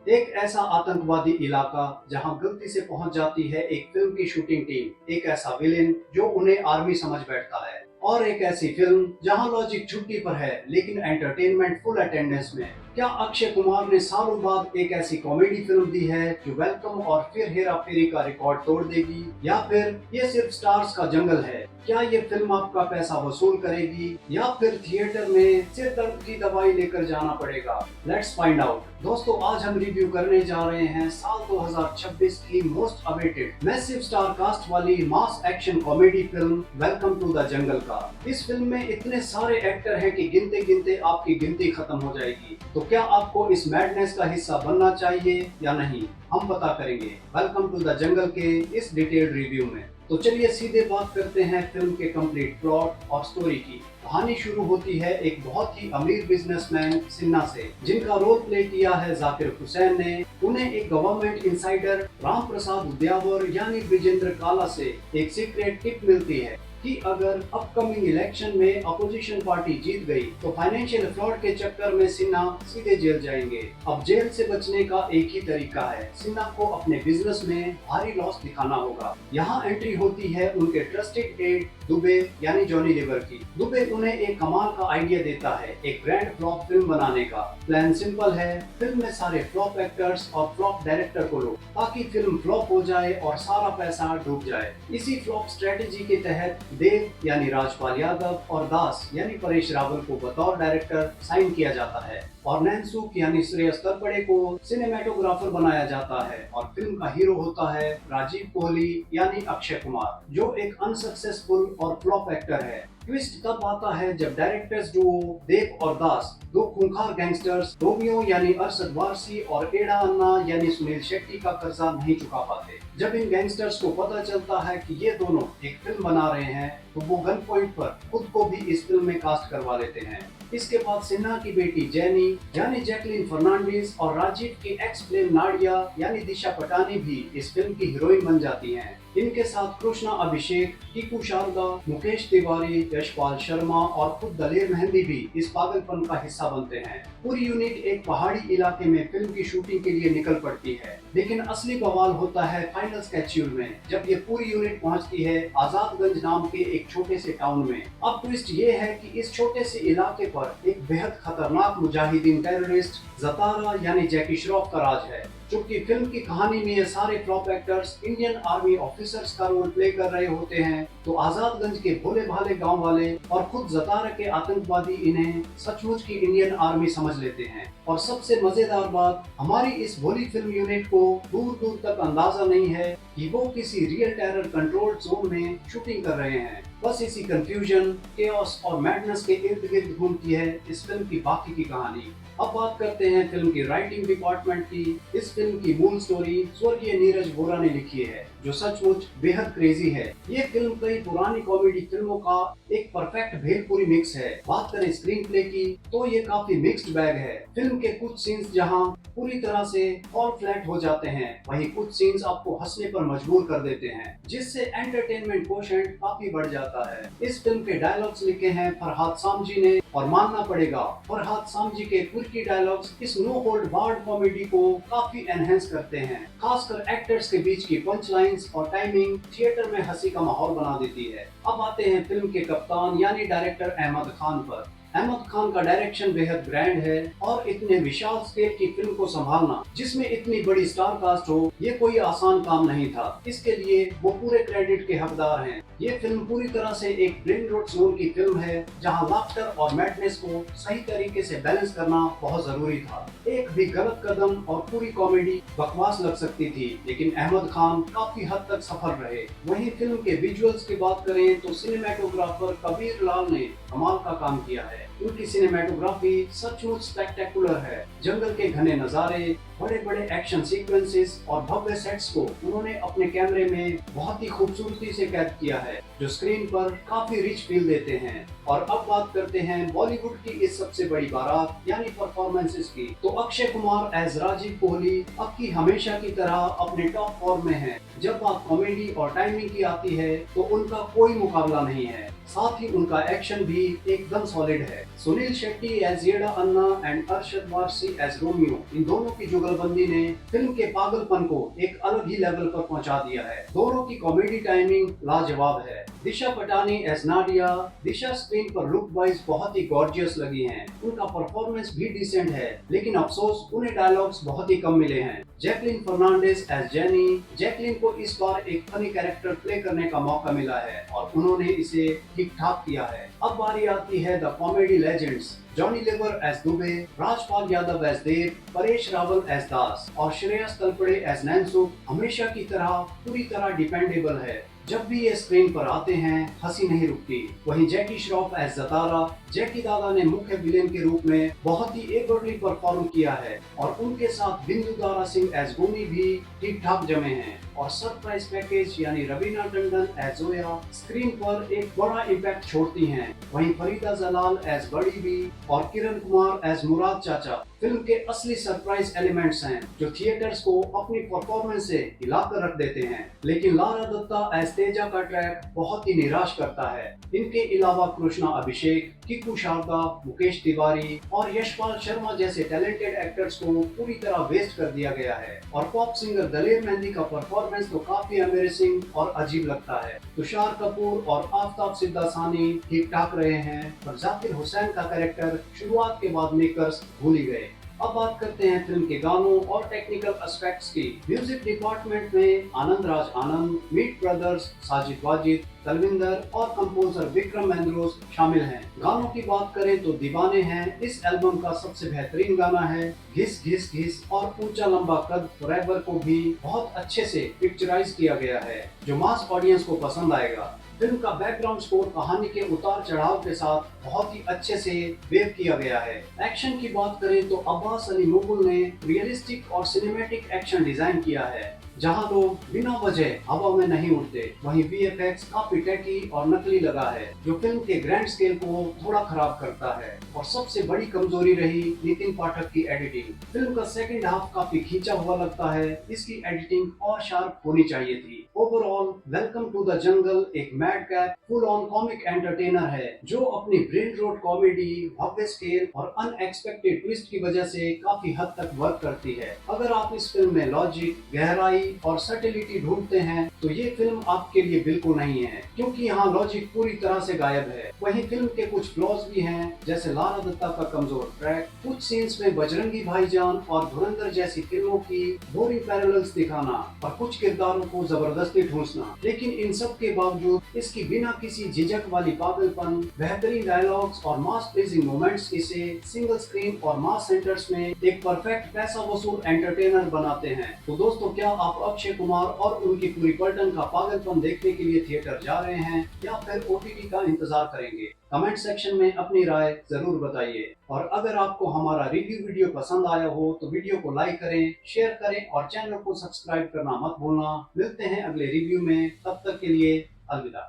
एक ऐसा आतंकवादी इलाका जहां गलती से पहुंच जाती है एक फिल्म की शूटिंग टीम, एक ऐसा विलेन जो उन्हें आर्मी समझ बैठता है, और एक ऐसी फिल्म जहां लॉजिक छुट्टी पर है लेकिन एंटरटेनमेंट फुल अटेंडेंस में। क्या अक्षय कुमार ने सालों बाद एक ऐसी कॉमेडी फिल्म दी है जो वेलकम और फिर हेरा फेरी का रिकॉर्ड तोड़ देगी, या फिर ये सिर्फ स्टार्स का जंगल है? क्या ये फिल्म आपका पैसा वसूल करेगी या फिर थिएटर में सिर दर्द की दवाई लेकर जाना पड़ेगा? Let's find out. दोस्तों, आज हम रिव्यू करने जा रहे हैं साल 2026 की most awaited massive star cast वाली mass action comedy film Welcome to the Jungle का। इस फिल्म में इतने सारे एक्टर हैं कि गिनते गिनते आपकी गिनती खत्म हो जाएगी। तो क्या आपको इस मैडनेस का हिस्सा बनना चाहिए या नहीं, हम पता करेंगे वेलकम टू द जंगल के इस डिटेल्ड रिव्यू में। तो चलिए सीधे बात करते हैं फिल्म के कंप्लीट प्लॉट और स्टोरी की। कहानी शुरू होती है एक बहुत ही अमीर बिजनेसमैन सिन्हा से, जिनका रोल प्ले किया है जाकिर हुसैन ने। उन्हें एक गवर्नमेंट इंसाइडर राम प्रसाद उद्यावर यानी विजेंद्र काला से एक सीक्रेट टिप मिलती है कि अगर अपकमिंग इलेक्शन में अपोजिशन पार्टी जीत गई तो फाइनेंशियल फ्रॉड के चक्कर में सिन्हा सीधे जेल जाएंगे। अब जेल से बचने का एक ही तरीका है, सिन्हा को अपने बिजनेस में भारी लॉस दिखाना होगा। यहाँ एंट्री होती है उनके ट्रस्टेड एड दुबे यानी जॉनी लीवर की। दुबे उन्हें एक कमाल का आइडिया देता है, एक ग्रैंड फ्लॉप फिल्म बनाने का। प्लान सिंपल है, फिल्म में सारे फ्लॉप एक्टर्स और फ्लॉप डायरेक्टर को लो ताकि फिल्म फ्लॉप हो जाए और सारा पैसा डूब जाए। इसी फ्लॉप स्ट्रेटेजी के तहत देव यानी राजपाल यादव और दास यानी परेश रावल को बतौर डायरेक्टर साइन किया जाता है और नैनसुख यानी श्रेयस तलपड़े को सिनेमेटोग्राफर बनाया जाता है। और फिल्म का हीरो होता है राजीव कोहली यानी अक्षय कुमार, जो एक अनसक्सेसफुल और फ्लॉप एक्टर है। ट्विस्ट तब आता है जब डायरेक्टर्स डुओ देव और दास, दो खूंखार गैंगस्टर्स रोमियो यानी अरशद वारसी और एडा अन्ना यानी सुनील शेट्टी का कर्जा नहीं चुका पाते। जब इन गैंगस्टर्स को पता चलता है कि ये दोनों एक फिल्म बना रहे हैं तो वो गन पॉइंट पर खुद को भी इस फिल्म में कास्ट करवा लेते हैं। इसके बाद सिन्हा की बेटी जैनी यानी जैकलीन फर्नांडिस और राजीव की एक्स फ्लेम नाडिया यानी दिशा पटानी भी इस फिल्म की हीरोइन बन जाती हैं। इनके साथ कृष्णा अभिषेक, टीकू शारदा, मुकेश तिवारी, यशपाल शर्मा और खुद दलेर मेहंदी भी इस पागलपन का हिस्सा बनते हैं। पूरी यूनिट एक पहाड़ी इलाके में फिल्म की शूटिंग के लिए निकल पड़ती है, लेकिन असली बवाल होता है फाइनल स्केड्यूल में, जब ये पूरी यूनिट पहुंचती है आजादगंज नाम के एक छोटे से टाउन में। अब ट्विस्ट ये है कि इस छोटे से इलाके पर एक बेहद खतरनाक मुजाहिदीन टेररिस्ट जतारा यानी जैकी श्रॉफ का राज है। चूंकि फिल्म की कहानी में ये सारे flop actors Indian army officers का रोल प्ले कर रहे होते हैं, तो आजादगंज के भोले भाले गांव वाले और खुद जतारा के आतंकवादी इन्हें सचमुच की इंडियन आर्मी समझ लेते हैं। और सबसे मजेदार बात, हमारी इस भोली फिल्म यूनिट को दूर दूर तक अंदाजा नहीं है कि वो किसी रियल टेरर कंट्रोल्ड जोन में शूटिंग कर रहे हैं। बस इसी कंफ्यूजन, केओस और मैडनेस के इर्द गिर्द घूमती है इस फिल्म की बाकी की कहानी। अब बात करते हैं फिल्म की राइटिंग डिपार्टमेंट की। इस फिल्म की मूल स्टोरी स्वर्गीय नीरज वोरा ने लिखी है, जो सचमुच बेहद क्रेजी है। ये फिल्म कई पुरानी कॉमेडी फिल्मों का एक परफेक्ट भेलपुरी मिक्स है। बात करें स्क्रीन प्ले की तो ये काफी मिक्स्ड बैग है। फिल्म के कुछ सीन्स जहां पूरी तरह से ऑल फ्लैट हो जाते हैं, वहीं कुछ सीन्स आपको हंसने पर मजबूर कर देते हैं, जिससे एंटरटेनमेंट कोशेंट काफी बढ़ जाता है। इस फिल्म के डायलॉग्स लिखे हैं फरहाद सामजी ने, और मानना पड़ेगा फरहाद सामजी के की डायलॉग्स इस नो होल्ड बार्ड कॉमेडी को काफी एनहेंस करते हैं। खासकर एक्टर्स के बीच की पंच लाइन्स और टाइमिंग थिएटर में हंसी का माहौल बना देती है। अब आते हैं फिल्म के कप्तान यानी डायरेक्टर अहमद खान पर। अहमद खान का डायरेक्शन बेहद ग्रैंड है और इतने विशाल स्केल की फिल्म को संभालना, जिसमें इतनी बड़ी स्टार कास्ट हो, ये कोई आसान काम नहीं था। इसके लिए वो पूरे क्रेडिट के हकदार हैं। ये फिल्म पूरी तरह से एक ब्रेन रोट जोन की फिल्म है, जहां लाफ्टर और मैडनेस को सही तरीके से बैलेंस करना बहुत जरूरी था। एक भी गलत कदम और पूरी कॉमेडी बकवास लग सकती थी, लेकिन अहमद खान काफी हद तक सफल रहे। वहीं फिल्म के विजुअल्स की बात करें तो सिनेमेटोग्राफर कबीर लाल ने कमाल का काम किया है। उनकी सिनेमेटोग्राफी सचमुच स्पेक्टेकुलर है। जंगल के घने नजारे, बड़े बड़े एक्शन सीक्वेंसेस और भव्य सेट्स को उन्होंने अपने कैमरे में बहुत ही खूबसूरती से कैद किया है, जो स्क्रीन पर काफी रिच फील देते हैं। और अब बात करते हैं बॉलीवुड की इस सबसे बड़ी बारात यानी परफॉर्मेंसेस की। तो अक्षय कुमार एज राजीव कोहली अब की हमेशा की तरह अपने टॉप फॉर्म में है। जब बात कॉमेडी और टाइमिंग की आती है तो उनका कोई मुकाबला नहीं है। साथ ही उनका एक्शन भी एकदम सॉलिड है। Suniel Shetty as Yeda Anna and Arshad Warsi as Romeo, इन दोनों की जुगलबंदी ने फिल्म के पागलपन को एक अलग ही लेवल पर पहुंचा दिया है। दोनों की कॉमेडी टाइमिंग लाजवाब है। दिशा पटानी एज नाडिया, दिशा स्क्रीन पर लुक वाइज बहुत ही गॉर्जियस लगी हैं। उनका परफॉर्मेंस भी डिसेंट है, लेकिन अफसोस उन्हें डायलॉग्स बहुत ही कम मिले हैं। Jacqueline Fernandez as Jenny, Jacqueline को इस बार एक फनी कैरेक्टर प्ले करने का मौका मिला है और उन्होंने इसे ठीक ठाक किया है। अब बारी आती है the comedy legends, Johnny Lever as Dubey, Rajpal Yadav as Dev, Paresh Rawal as Das और श्रेयस तलपड़े एज नैनसुख हमेशा की तरह पूरी तरह डिपेंडेबल है। जब भी ये स्क्रीन पर आते हैं हंसी नहीं रुकती। वहीं जैकी श्रॉफ एज जतारा, जैकी दादा ने मुख्य विलेन के रूप में बहुत ही एबरली परफॉर्म किया है और उनके साथ बिंदु दारा सिंह एज गोनी भी ठीक ठाक जमे हैं। और सरप्राइज पैकेज यानी रवीना टंडन एज जोया स्क्रीन पर एक बड़ा इम्पैक्ट छोड़ती हैं। वहीं फरीदा जलाल एज बड़ी बी और किरण कुमार एज मुराद चाचा फिल्म के असली सरप्राइज एलिमेंट्स हैं, जो थिएटर्स को अपनी परफॉर्मेंस से हिलाकर रख देते हैं। लेकिन लारा दत्ता एज तेजा का ट्रैक बहुत ही निराश करता है। इनके अलावा कृष्णा अभिषेक, किकू शारदा, मुकेश तिवारी और यशपाल शर्मा जैसे टैलेंटेड एक्टर्स को पूरी तरह वेस्ट कर दिया गया है। और पॉप सिंगर दलेर मेहंदी का परफॉर्मेंस तो काफी अमेजिंग और अजीब लगता है। तुषार कपूर और आफ्ताब सिद्धासानी ठीक ठाक रहे हैं, पर जाकिर हुसैन का कैरेक्टर शुरुआत के बाद मेकर्स भूल ही गए। अब बात करते हैं फिल्म के गानों और टेक्निकल एस्पेक्ट्स की। म्यूजिक डिपार्टमेंट में आनंद राज आनंद, मीट ब्रदर्स, साजिद वाजिद, तलविंदर और कंपोजर विक्रम मेहंद्रोस शामिल हैं। गानों की बात करें तो दीवाने हैं इस एल्बम का सबसे बेहतरीन गाना है। घिस घिस घिस और ऊंचा लंबा कद फॉरएवर को भी बहुत अच्छे से पिक्चराइज किया गया है, जो मास ऑडियंस को पसंद आएगा। फिल्म का बैकग्राउंड स्कोर कहानी के उतार चढ़ाव के साथ बहुत ही अच्छे से वेव किया गया है। एक्शन की बात करें तो अब्बास अली मुगल ने रियलिस्टिक और सिनेमैटिक एक्शन डिजाइन किया है, जहां लोग बिना वजह हवा में नहीं उड़ते। वहीं वीएफएक्स काफी टैकी और नकली लगा है, जो फिल्म के ग्रैंड स्केल को थोड़ा खराब करता है। और सबसे बड़ी कमजोरी रही नितिन पाठक की एडिटिंग। फिल्म का सेकंड हाफ काफी खींचा हुआ लगता है, इसकी एडिटिंग और शार्प होनी चाहिए थी। Overall Welcome to the Jungle एक mad cap full on comic entertainer है, जो अपनी ब्रेन रोड कॉमेडी, भव्य स्केल और अनएक्सपेक्टेड ट्विस्ट की वजह से काफी हद तक वर्क करती है। अगर आप इस फिल्म में लॉजिक, गहराई और सटिलिटी ढूंढते हैं तो ये फिल्म आपके लिए बिल्कुल नहीं है, क्योंकि यहाँ लॉजिक पूरी तरह से गायब है। वहीं फिल्म के कुछ फ्लॉज भी हैं, जैसे लारा दत्ता का कमजोर ट्रैक, कुछ सीन्स में बजरंगी भाईजान और धुरंधर जैसी फिल्मों की बोरिंग पैरेलल्स दिखाना और कुछ किरदारों को जबरदस्ती ठूंसना। लेकिन इन सब के बावजूद इसकी बिना किसी झिझक वाली पागलपन, बेहतरीन डायलॉग्स और मास प्लीजिंग मोमेंट्स इसे सिंगल स्क्रीन और मास सेंटर्स में एक परफेक्ट पैसा वसूल एंटरटेनर बनाते हैं। तो दोस्तों, क्या आप अक्षय कुमार और उनकी पूरी पलटन का पागलपन देखने के लिए थिएटर जा रहे हैं या फिर ओटीटी का इंतजार करेंगे? कमेंट सेक्शन में अपनी राय जरूर बताइए। और अगर आपको हमारा रिव्यू वीडियो पसंद आया हो तो वीडियो को लाइक करें, शेयर करें और चैनल को सब्सक्राइब करना मत भूलना। मिलते हैं अगले रिव्यू में, तब तक के लिए अलविदा।